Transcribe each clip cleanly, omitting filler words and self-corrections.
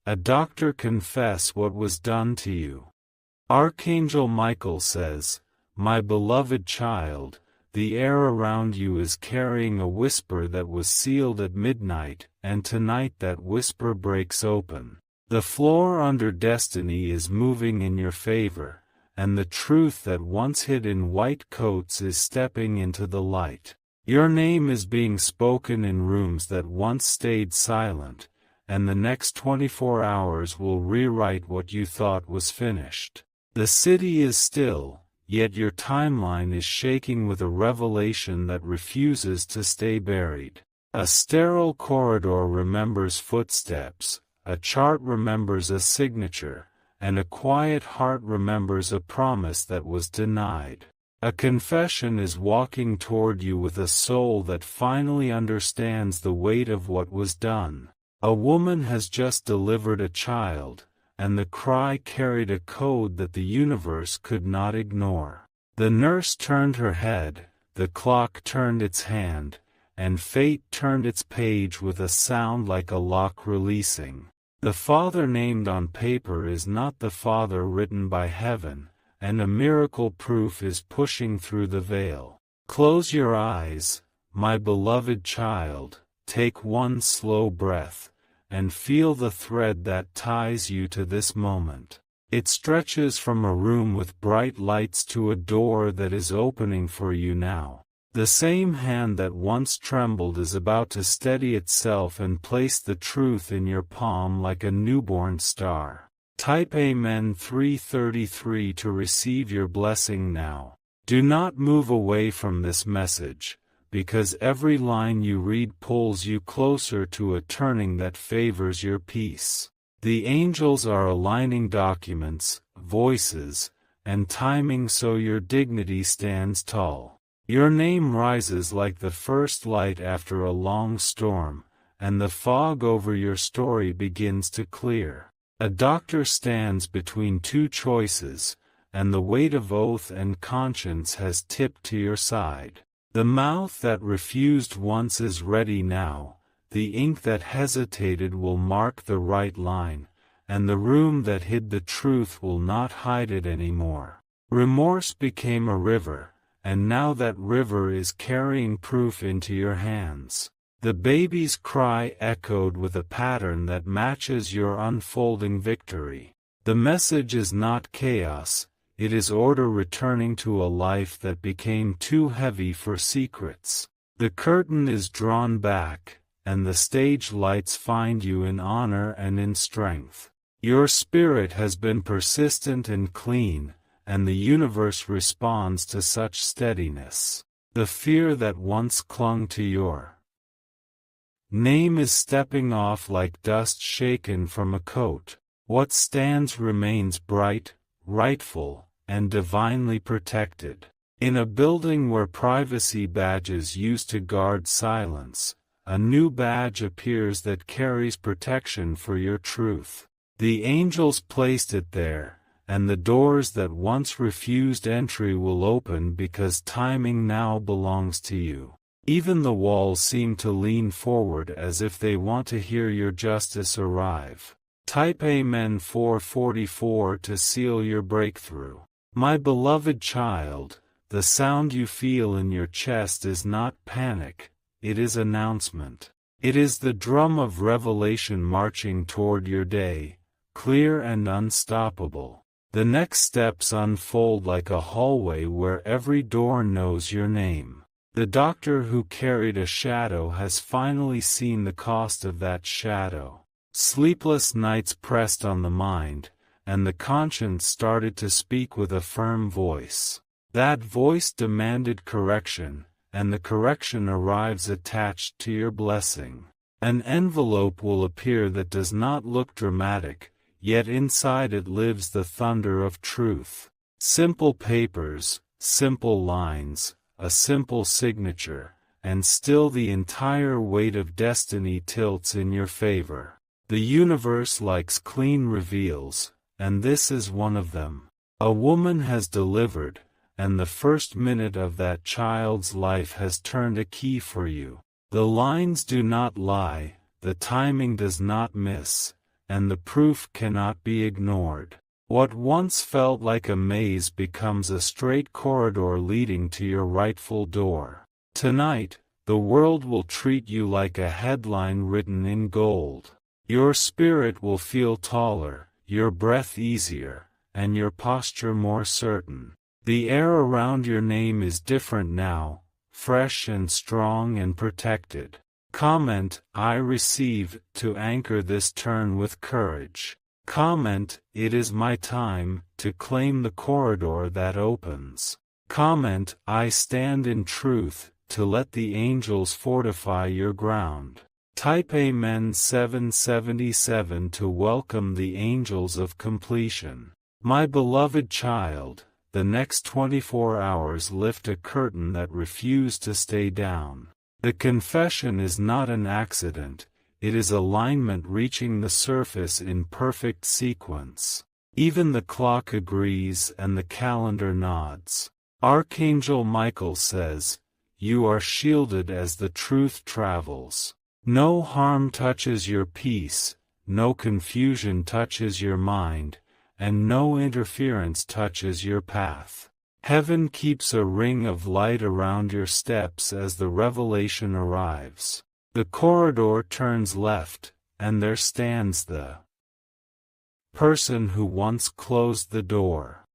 A doctor, confess what was done to you. Archangel Michael says, "My beloved child, the air around you is carrying a whisper that was sealed at midnight, and tonight that whisper breaks open. The floor under destiny is moving in your favor, and the truth that once hid in white coats is stepping into the light. Your name is being spoken in rooms that once stayed silent, and the next 24 hours will rewrite what you thought was finished. The city is still, yet your timeline is shaking with a revelation that refuses to stay buried. A sterile corridor remembers footsteps, a chart remembers a signature, and a quiet heart remembers a promise that was denied. A confession is walking toward you with a soul that finally understands the weight of what was done. A woman has just delivered a child, and the cry carried a code that the universe could not ignore. The nurse turned her head, the clock turned its hand, and fate turned its page with a sound like a lock releasing. The Father named on paper is not the Father written by heaven, and a miracle proof is pushing through the veil. Close your eyes, my beloved child, take one slow breath, and feel the thread that ties you to this moment. It stretches from a room with bright lights to a door that is opening for you now. The same hand that once trembled is about to steady itself and place the truth in your palm like a newborn star. Type Amen 333 to receive your blessing now. Do not move away from this message, because every line you read pulls you closer to a turning that favors your peace. The angels are aligning documents, voices, and timing so your dignity stands tall. Your name rises like the first light after a long storm, and the fog over your story begins to clear. A doctor stands between two choices, and the weight of oath and conscience has tipped to your side. The mouth that refused once is ready now, the ink that hesitated will mark the right line, and the room that hid the truth will not hide it anymore. Remorse became a river, and now that river is carrying proof into your hands. The baby's cry echoed with a pattern that matches your unfolding victory. The message is not chaos, it is order returning to a life that became too heavy for secrets. The curtain is drawn back, and the stage lights find you in honor and in strength. Your spirit has been persistent and clean, and the universe responds to such steadiness. The fear that once clung to your name is stepping off like dust shaken from a coat. What stands remains bright, rightful, and divinely protected. In a building where privacy badges used to guard silence, a new badge appears that carries protection for your truth. The angels placed it there, and the doors that once refused entry will open because timing now belongs to you. Even the walls seem to lean forward as if they want to hear your justice arrive. Type Amen 444 to seal your breakthrough. My beloved child, the sound you feel in your chest is not panic, it is announcement. It is the drum of revelation marching toward your day, clear and unstoppable. The next steps unfold like a hallway where every door knows your name. The doctor who carried a shadow has finally seen the cost of that shadow. Sleepless nights pressed on the mind, and the conscience started to speak with a firm voice. That voice demanded correction, and the correction arrives attached to your blessing. An envelope will appear that does not look dramatic, yet inside it lives the thunder of truth. Simple papers, simple lines, a simple signature, and still the entire weight of destiny tilts in your favor. The universe likes clean reveals, and this is one of them. A woman has delivered, and the first minute of that child's life has turned a key for you. The lines do not lie, the timing does not miss, and the proof cannot be ignored. What once felt like a maze becomes a straight corridor leading to your rightful door. Tonight, the world will treat you like a headline written in gold. Your spirit will feel taller, your breath easier, and your posture more certain. The air around your name is different now, fresh and strong and protected. Comment, I receive, to anchor this turn with courage. Comment, it is my time, to claim the corridor that opens. Comment, I stand in truth, to let the angels fortify your ground. Type Amen 777 to welcome the angels of completion. My beloved child, the next 24 hours lift a curtain that refused to stay down. The confession is not an accident, it is alignment reaching the surface in perfect sequence. Even the clock agrees and the calendar nods. Archangel Michael says, you are shielded as the truth travels. No harm touches your peace, no confusion touches your mind, and no interference touches your path. Heaven keeps a ring of light around your steps as the revelation arrives. The corridor turns left, and there stands the person who once closed the door.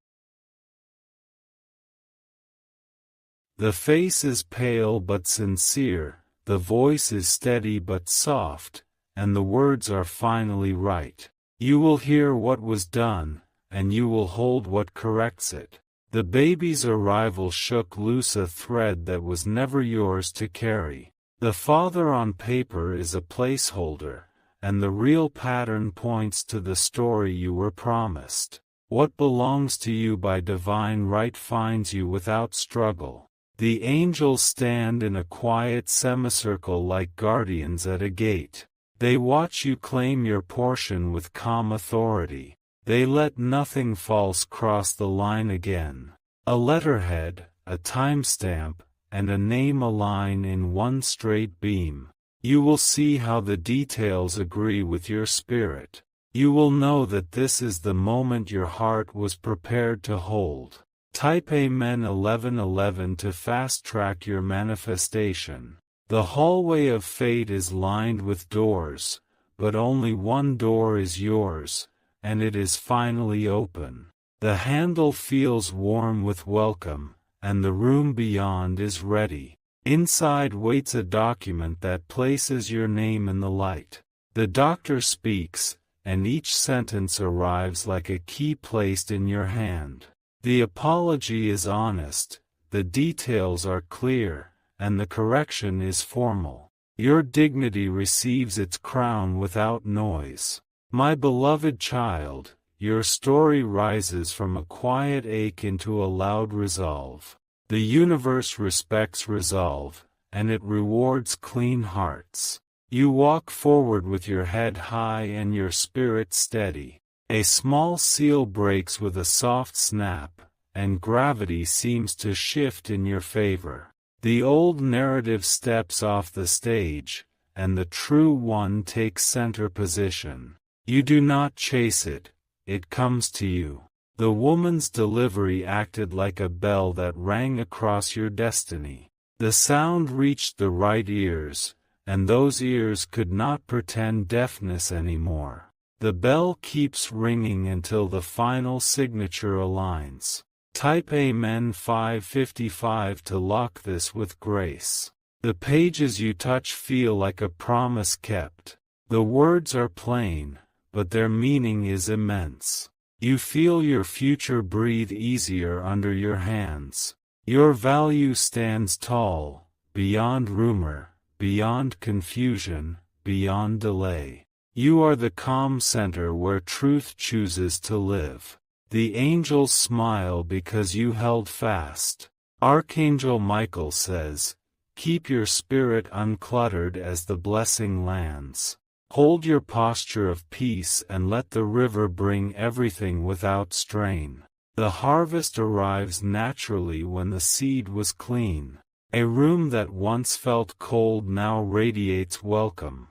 The face is pale but sincere, the voice is steady but soft, and the words are finally right. You will hear what was done, and you will hold what corrects it. The baby's arrival shook loose a thread that was never yours to carry. The father on paper is a placeholder, and the real pattern points to the story you were promised. What belongs to you by divine right finds you without struggle. The angels stand in a quiet semicircle like guardians at a gate. They watch you claim your portion with calm authority. They let nothing false cross the line again. A letterhead, a timestamp, and a name align in one straight beam. You will see how the details agree with your spirit. You will know that this is the moment your heart was prepared to hold. Type Amen 1111 to fast-track your manifestation. The hallway of fate is lined with doors, but only one door is yours, and it is finally open. The handle feels warm with welcome, and the room beyond is ready. Inside waits a document that places your name in the light. The doctor speaks, and each sentence arrives like a key placed in your hand. The apology is honest, the details are clear, and the correction is formal. Your dignity receives its crown without noise. My beloved child, your story rises from a quiet ache into a loud resolve. The universe respects resolve, and it rewards clean hearts. You walk forward with your head high and your spirit steady. A small seal breaks with a soft snap, and gravity seems to shift in your favor. The old narrative steps off the stage, and the true one takes center position. You do not chase it, it comes to you. The woman's delivery acted like a bell that rang across your destiny. The sound reached the right ears, and those ears could not pretend deafness anymore. The bell keeps ringing until the final signature aligns. Type Amen 555 to lock this with grace. The pages you touch feel like a promise kept. The words are plain, but their meaning is immense. You feel your future breathe easier under your hands. Your value stands tall, beyond rumor, beyond confusion, beyond delay. You are the calm center where truth chooses to live. The angels smile because you held fast. Archangel Michael says, keep your spirit uncluttered as the blessing lands. Hold your posture of peace and let the river bring everything without strain. The harvest arrives naturally when the seed was clean. A room that once felt cold now radiates welcome.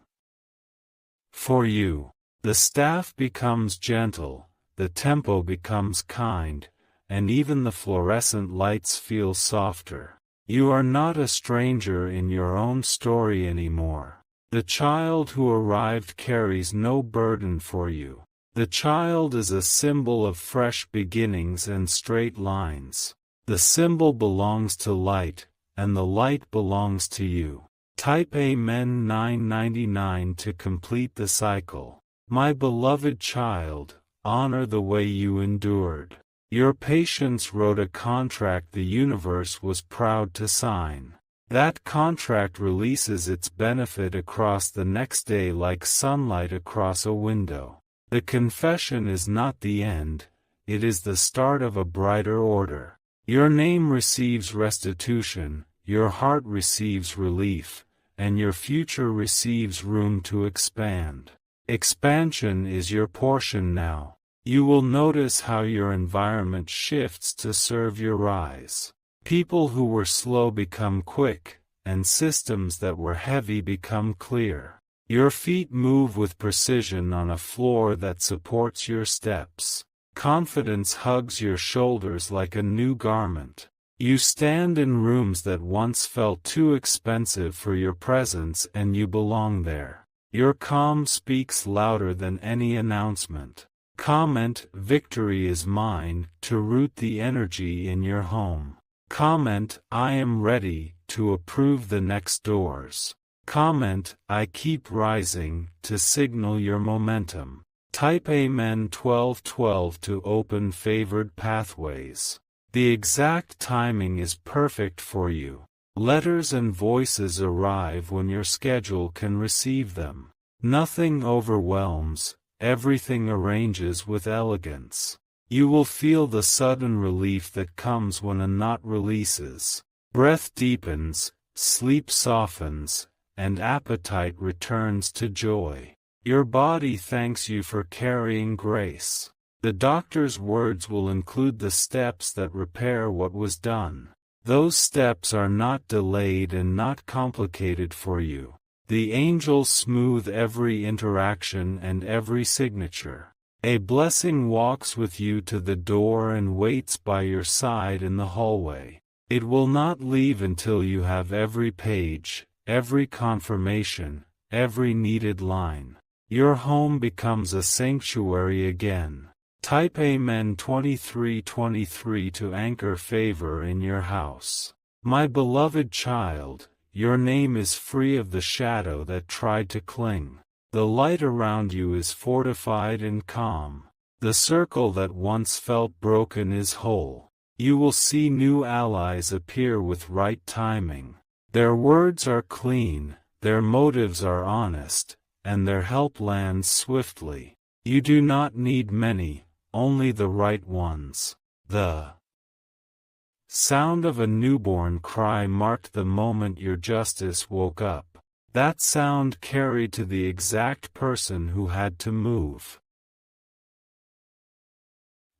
For you. The staff becomes gentle, the tempo becomes kind, and even the fluorescent lights feel softer. You are not a stranger in your own story anymore. The child who arrived carries no burden for you. The child is a symbol of fresh beginnings and straight lines. The symbol belongs to light, and the light belongs to you. Type Amen 999 to complete the cycle. My beloved child, honor the way you endured. Your patience wrote a contract the universe was proud to sign. That contract releases its benefit across the next day like sunlight across a window. The confession is not the end, it is the start of a brighter order. Your name receives restitution, your heart receives relief, and your future receives room to expand. Expansion is your portion now. You will notice how your environment shifts to serve your rise. People who were slow become quick, and systems that were heavy become clear. Your feet move with precision on a floor that supports your steps. Confidence hugs your shoulders like a new garment. You stand in rooms that once felt too expensive for your presence and you belong there. Your calm speaks louder than any announcement. Comment, "Victory is mine," to root the energy in your home. Comment, "I am ready," to approve the next doors. Comment, "I keep rising," to signal your momentum. Type Amen 1212 to open favored pathways. The exact timing is perfect for you. Letters and voices arrive when your schedule can receive them. Nothing overwhelms, everything arranges with elegance. You will feel the sudden relief that comes when a knot releases. Breath deepens, sleep softens, and appetite returns to joy. Your body thanks you for carrying grace. The doctor's words will include the steps that repair what was done. Those steps are not delayed and not complicated for you. The angels smooth every interaction and every signature. A blessing walks with you to the door and waits by your side in the hallway. It will not leave until you have every page, every confirmation, every needed line. Your home becomes a sanctuary again. Type Amen 2323 to anchor favor in your house. My beloved child, your name is free of the shadow that tried to cling. The light around you is fortified and calm. The circle that once felt broken is whole. You will see new allies appear with right timing. Their words are clean, their motives are honest, and their help lands swiftly. You do not need many, only the right ones. The sound of a newborn cry marked the moment your justice woke up. That sound carried to the exact person who had to move.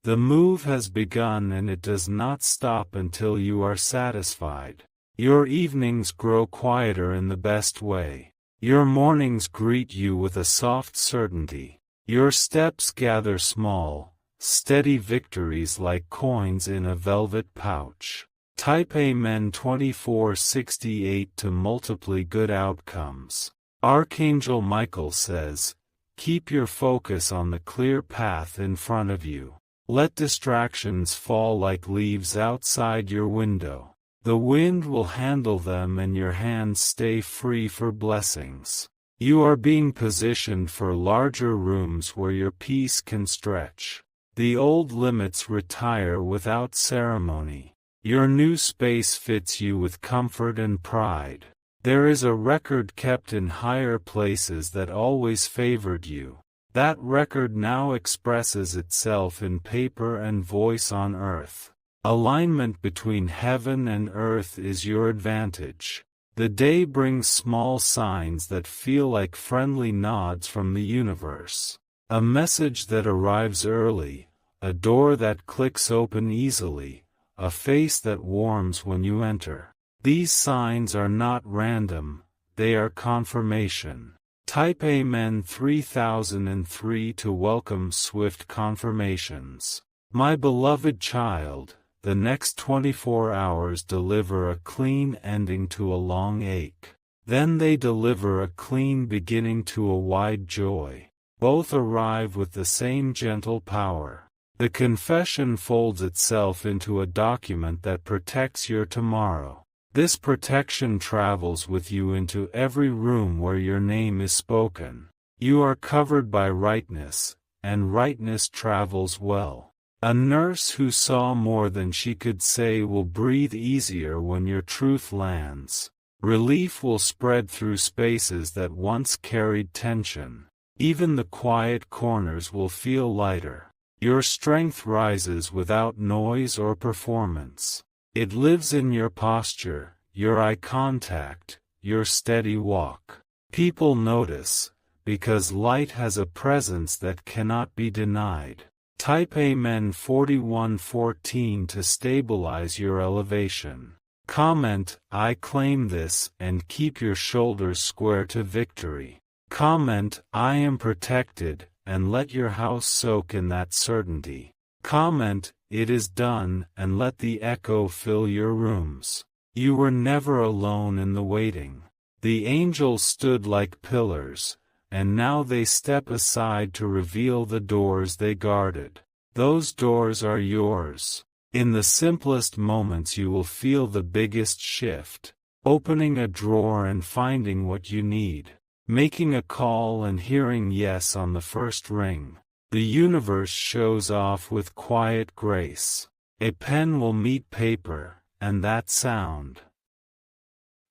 The move has begun and it does not stop until you are satisfied. Your evenings grow quieter in the best way. Your mornings greet you with a soft certainty. Your steps gather small, steady victories like coins in a velvet pouch. Type Amen 2468 to multiply good outcomes. Archangel Michael says, keep your focus on the clear path in front of you. Let distractions fall like leaves outside your window. The wind will handle them and your hands stay free for blessings. You are being positioned for larger rooms where your peace can stretch. The old limits retire without ceremony. Your new space fits you with comfort and pride. There is a record kept in higher places that always favored you. That record now expresses itself in paper and voice on earth. Alignment between heaven and earth is your advantage. The day brings small signs that feel like friendly nods from the universe. A message that arrives early, a door that clicks open easily, a face that warms when you enter. These signs are not random, they are confirmation. Type Amen 3003 to welcome swift confirmations. My beloved child, the next 24 hours deliver a clean ending to a long ache. Then they deliver a clean beginning to a wide joy. Both arrive with the same gentle power. The confession folds itself into a document that protects your tomorrow. This protection travels with you into every room where your name is spoken. You are covered by rightness, and rightness travels well. A nurse who saw more than she could say will breathe easier when your truth lands. Relief will spread through spaces that once carried tension. Even the quiet corners will feel lighter. Your strength rises without noise or performance. It lives in your posture, your eye contact, your steady walk. People notice, because light has a presence that cannot be denied. Type Amen 4114 to stabilize your elevation. Comment, I claim this, and keep your shoulders square to victory. Comment, I am protected, and let your house soak in that certainty. Comment, it is done, and let the echo fill your rooms. You were never alone in the waiting. The angels stood like pillars, and now they step aside to reveal the doors they guarded. Those doors are yours. In the simplest moments you will feel the biggest shift. Opening a drawer and finding what you need. Making a call and hearing yes on the first ring. The universe shows off with quiet grace. A pen will meet paper, and that sound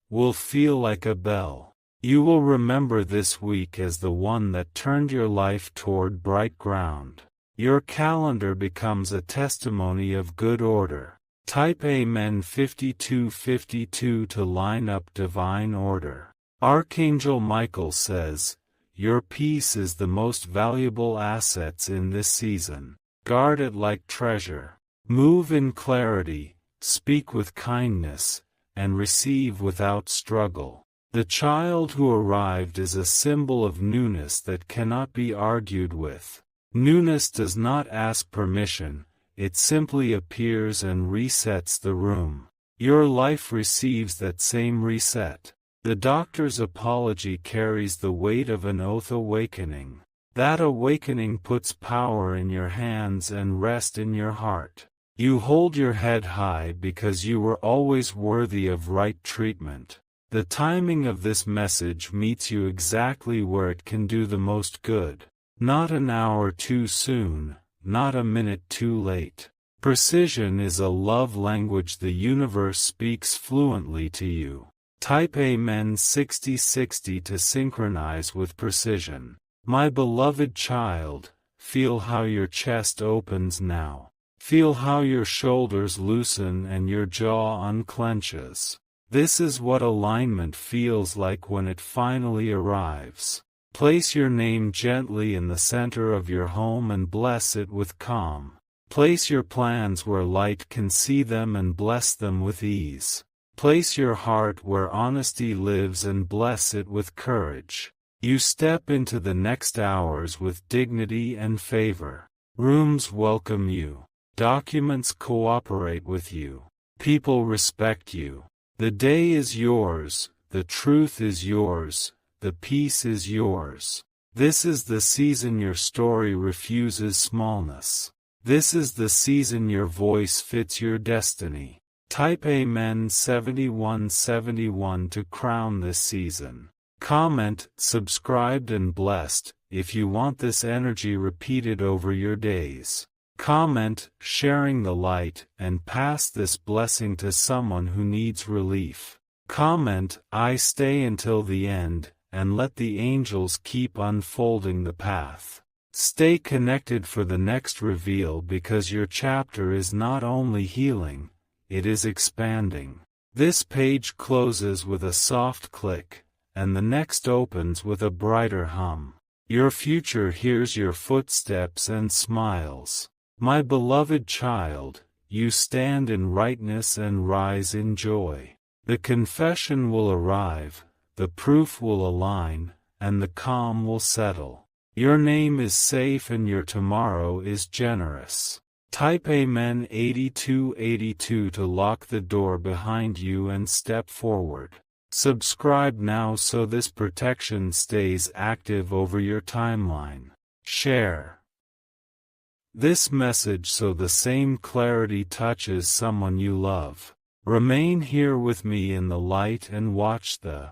will feel like a bell. You will remember this week as the one that turned your life toward bright ground. Your calendar becomes a testimony of good order. Type Amen 5252 to line up divine order. Archangel Michael says, your peace is the most valuable assets in this season. Guard it like treasure. Move in clarity, speak with kindness, and receive without struggle. The child who arrived is a symbol of newness that cannot be argued with. Newness does not ask permission, it simply appears and resets the room. Your life receives that same reset. The doctor's apology carries the weight of an oath awakening. That awakening puts power in your hands and rest in your heart. You hold your head high because you were always worthy of right treatment. The timing of this message meets you exactly where it can do the most good. Not an hour too soon, not a minute too late. Precision is a love language the universe speaks fluently to you. Type Amen 6060 to synchronize with precision. My beloved child, feel how your chest opens now. Feel how your shoulders loosen and your jaw unclenches. This is what alignment feels like when it finally arrives. Place your name gently in the center of your home and bless it with calm. Place your plans where light can see them and bless them with ease. Place your heart where honesty lives and bless it with courage. You step into the next hours with dignity and favor. Rooms welcome you. Documents cooperate with you. People respect you. The day is yours, the truth is yours, the peace is yours. This is the season your story refuses smallness. This is the season your voice fits your destiny. Type Amen 7171 to crown this season. Comment, subscribed and blessed, if you want this energy repeated over your days. Comment, sharing the light, and pass this blessing to someone who needs relief. Comment, I stay until the end, and let the angels keep unfolding the path. Stay connected for the next reveal because your chapter is not only healing, it is expanding. This page closes with a soft click, and the next opens with a brighter hum. Your future hears your footsteps and smiles. My beloved child, you stand in rightness and rise in joy. The confession will arrive, the proof will align, and the calm will settle. Your name is safe and your tomorrow is generous. Type Amen 8282 to lock the door behind you and step forward. Subscribe now so this protection stays active over your timeline. Share this message so the same clarity touches someone you love. Remain here with me in the light and watch the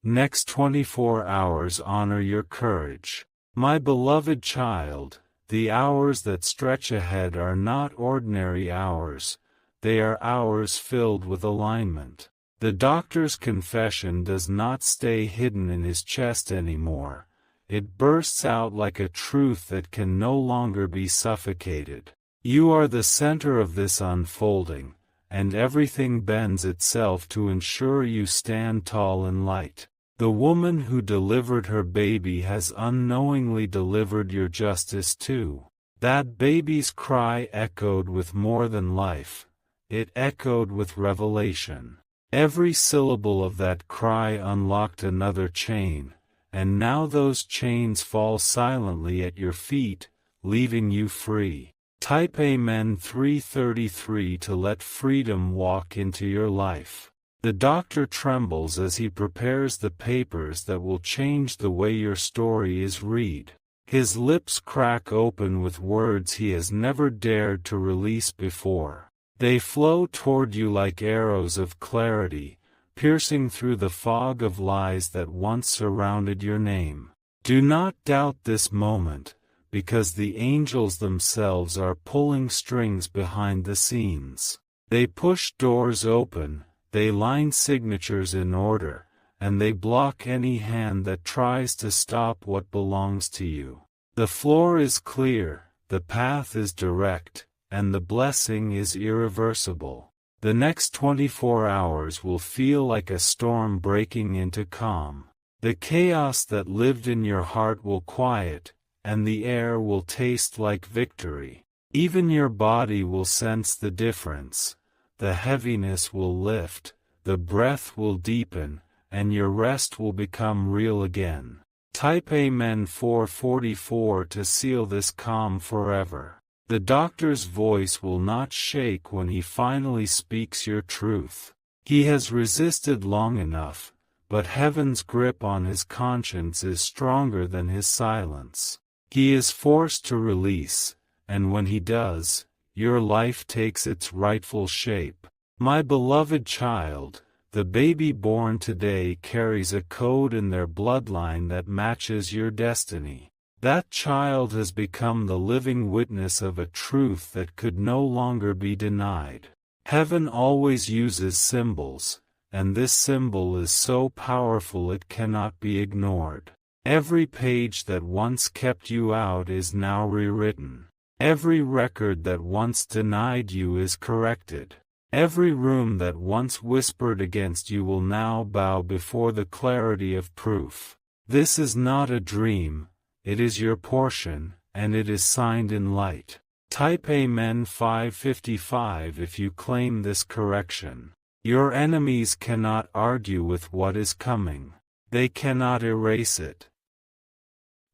next 24 hours. Honor your courage. My beloved child, the hours that stretch ahead are not ordinary hours, they are hours filled with alignment. The doctor's confession does not stay hidden in his chest anymore, it bursts out like a truth that can no longer be suffocated. You are the center of this unfolding, and everything bends itself to ensure you stand tall in light. The woman who delivered her baby has unknowingly delivered your justice too. That baby's cry echoed with more than life, it echoed with revelation. Every syllable of that cry unlocked another chain, and now those chains fall silently at your feet, leaving you free. Type Amen 333 to let freedom walk into your life. The doctor trembles as he prepares the papers that will change the way your story is read. His lips crack open with words he has never dared to release before. They flow toward you like arrows of clarity, piercing through the fog of lies that once surrounded your name. Do not doubt this moment, because the angels themselves are pulling strings behind the scenes. They push doors open, they line signatures in order, and they block any hand that tries to stop what belongs to you. The floor is clear, the path is direct, and the blessing is irreversible. The next 24 hours will feel like a storm breaking into calm. The chaos that lived in your heart will quiet, and the air will taste like victory. Even your body will sense the difference. The heaviness will lift, the breath will deepen, and your rest will become real again. Type Amen 444 to seal this calm forever. The doctor's voice will not shake when he finally speaks your truth. He has resisted long enough, but heaven's grip on his conscience is stronger than his silence. He is forced to release, and when he does, your life takes its rightful shape. My beloved child, the baby born today carries a code in their bloodline that matches your destiny. That child has become the living witness of a truth that could no longer be denied. Heaven always uses symbols, and this symbol is so powerful it cannot be ignored. Every page that once kept you out is now rewritten. Every record that once denied you is corrected. Every room that once whispered against you will now bow before the clarity of proof. This is not a dream, it is your portion, and it is signed in light. Type Amen 555 if you claim this correction. Your enemies cannot argue with what is coming. They cannot erase it,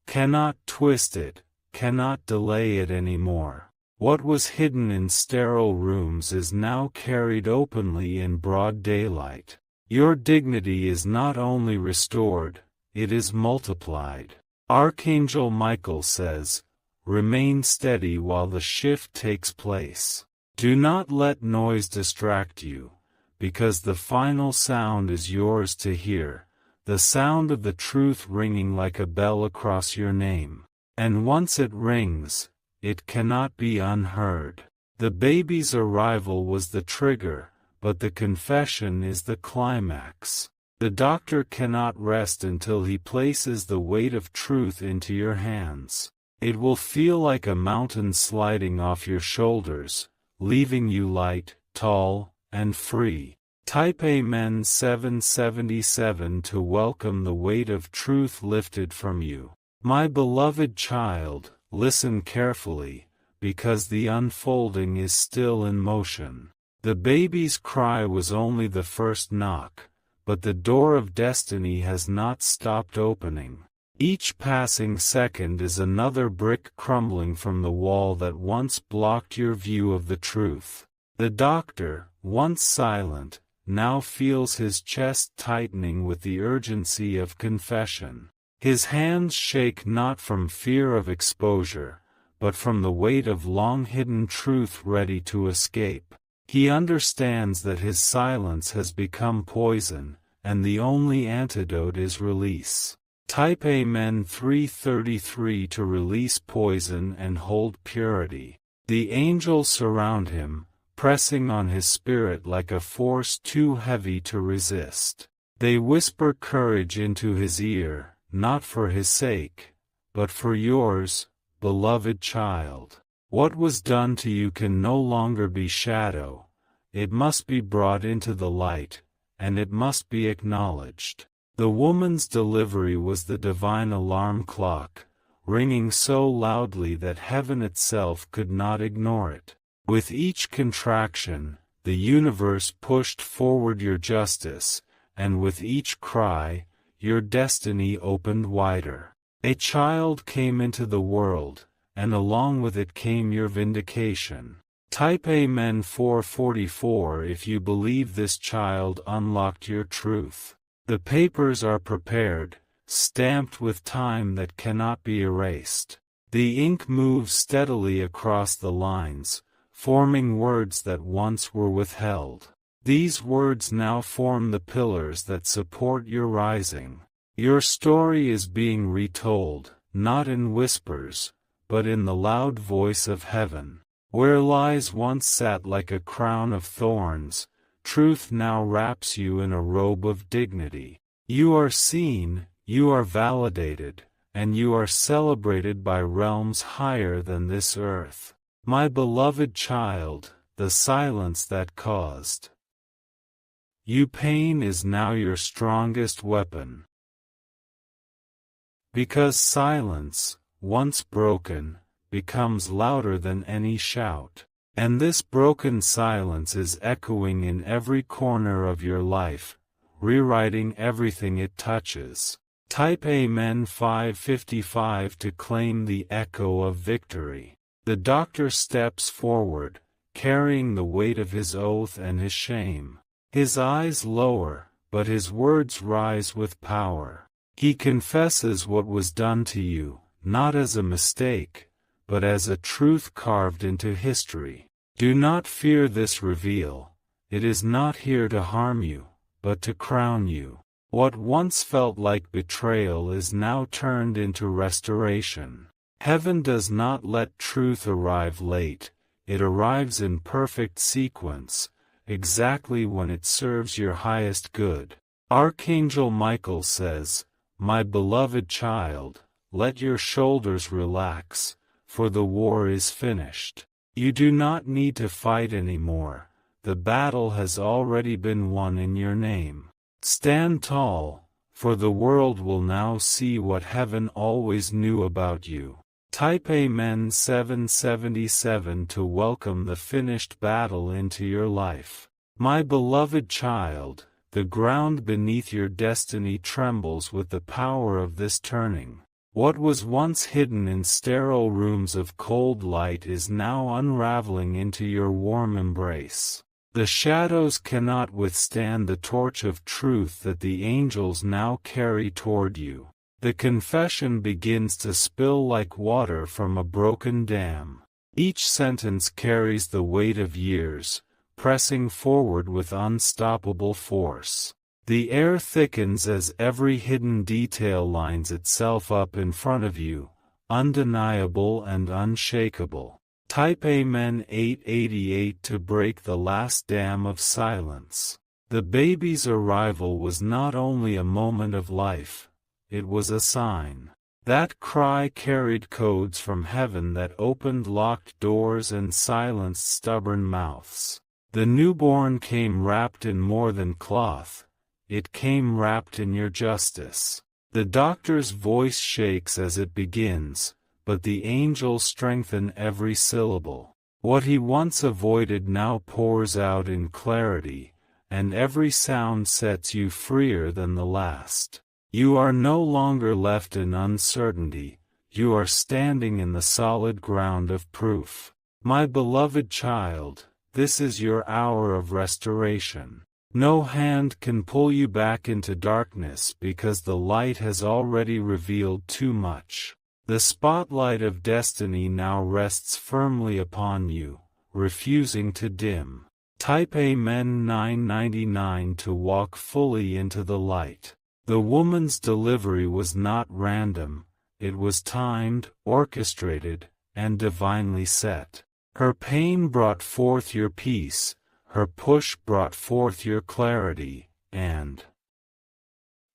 cannot twist it, cannot delay it anymore. What was hidden in sterile rooms is now carried openly in broad daylight. Your dignity is not only restored, it is multiplied. Archangel Michael says, remain steady while the shift takes place. Do not let noise distract you, because the final sound is yours to hear, the sound of the truth ringing like a bell across your name. And once it rings, it cannot be unheard. The baby's arrival was the trigger, but the confession is the climax. The doctor cannot rest until he places the weight of truth into your hands. It will feel like a mountain sliding off your shoulders, leaving you light, tall, and free. Type Amen 777 to welcome the weight of truth lifted from you. My beloved child, listen carefully, because the unfolding is still in motion. The baby's cry was only the first knock, but the door of destiny has not stopped opening. Each passing second is another brick crumbling from the wall that once blocked your view of the truth. The doctor, once silent, now feels his chest tightening with the urgency of confession. His hands shake not from fear of exposure, but from the weight of long-hidden truth ready to escape. He understands that his silence has become poison, and the only antidote is release. Type Amen 333 to release poison and hold purity. The angels surround him, pressing on his spirit like a force too heavy to resist. They whisper courage into his ear, not for his sake, but for yours, beloved child. What was done to you can no longer be shadow. It must be brought into the light, and it must be acknowledged. The woman's delivery was the divine alarm clock, ringing so loudly that heaven itself could not ignore it. With each contraction, the universe pushed forward your justice, and with each cry, your destiny opened wider. A child came into the world, and along with it came your vindication. Type Amen 444 if you believe this child unlocked your truth. The papers are prepared, stamped with time that cannot be erased. The ink moves steadily across the lines, forming words that once were withheld. These words now form the pillars that support your rising. Your story is being retold, not in whispers, but in the loud voice of heaven. Where lies once sat like a crown of thorns, truth now wraps you in a robe of dignity. You are seen, you are validated, and you are celebrated by realms higher than this earth. My beloved child, the silence that caused you pain is now your strongest weapon. Because silence, once broken, becomes louder than any shout. And this broken silence is echoing in every corner of your life, rewriting everything it touches. Type Amen 555 to claim the echo of victory. The doctor steps forward, carrying the weight of his oath and his shame. His eyes lower, but his words rise with power. He confesses what was done to you, not as a mistake, but as a truth carved into history. Do not fear this reveal. It is not here to harm you, but to crown you. What once felt like betrayal is now turned into restoration. Heaven does not let truth arrive late, it arrives in perfect sequence, exactly when it serves your highest good. Archangel Michael says, "My beloved child, let your shoulders relax, for the war is finished. You do not need to fight anymore, the battle has already been won in your name. Stand tall, for the world will now see what heaven always knew about you." Type Amen 777 to welcome the finished battle into your life. My beloved child, the ground beneath your destiny trembles with the power of this turning. What was once hidden in sterile rooms of cold light is now unraveling into your warm embrace. The shadows cannot withstand the torch of truth that the angels now carry toward you. The confession begins to spill like water from a broken dam. Each sentence carries the weight of years, pressing forward with unstoppable force. The air thickens as every hidden detail lines itself up in front of you, undeniable and unshakable. Type Amen 888 to break the last dam of silence. The baby's arrival was not only a moment of life, it was a sign. That cry carried codes from heaven that opened locked doors and silenced stubborn mouths. The newborn came wrapped in more than cloth. It came wrapped in your justice. The doctor's voice shakes as it begins, but the angels strengthen every syllable. What he once avoided now pours out in clarity, and every sound sets you freer than the last. You are no longer left in uncertainty, you are standing in the solid ground of proof. My beloved child, this is your hour of restoration. No hand can pull you back into darkness because the light has already revealed too much. The spotlight of destiny now rests firmly upon you, refusing to dim. Type Amen 999 to walk fully into the light. The woman's delivery was not random, it was timed, orchestrated, and divinely set. Her pain brought forth your peace, her push brought forth your clarity, and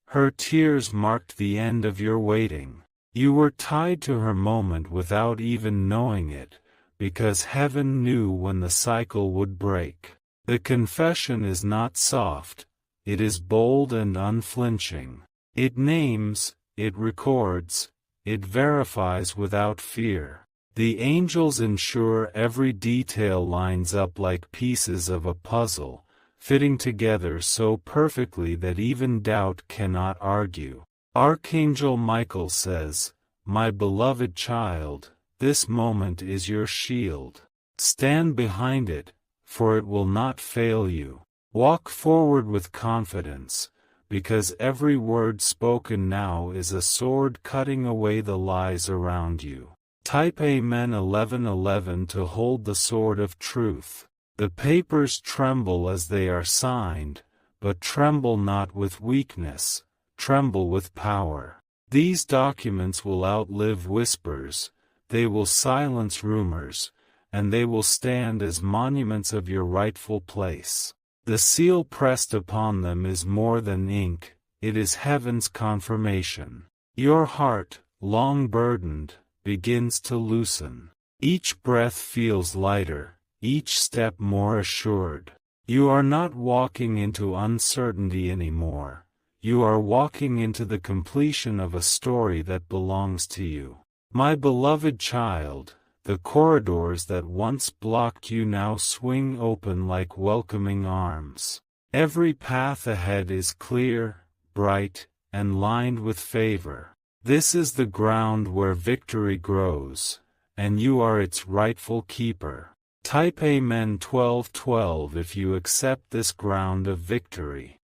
her tears marked the end of your waiting. You were tied to her moment without even knowing it, because heaven knew when the cycle would break. The confession is not soft, it is bold and unflinching. It names, it records, it verifies without fear. The angels ensure every detail lines up like pieces of a puzzle, fitting together so perfectly that even doubt cannot argue. Archangel Michael says, "My beloved child, this moment is your shield. Stand behind it, for it will not fail you. Walk forward with confidence, because every word spoken now is a sword cutting away the lies around you." Type Amen 1111 to hold the sword of truth. The papers tremble as they are signed, but tremble not with weakness, tremble with power. These documents will outlive whispers, they will silence rumors, and they will stand as monuments of your rightful place. The seal pressed upon them is more than ink, it is heaven's confirmation. Your heart, long burdened, begins to loosen. Each breath feels lighter, each step more assured. You are not walking into uncertainty anymore. You are walking into the completion of a story that belongs to you. My beloved child, the corridors that once blocked you now swing open like welcoming arms. Every path ahead is clear, bright, and lined with favor. This is the ground where victory grows, and you are its rightful keeper. Type Amen 1212 if you accept this ground of victory.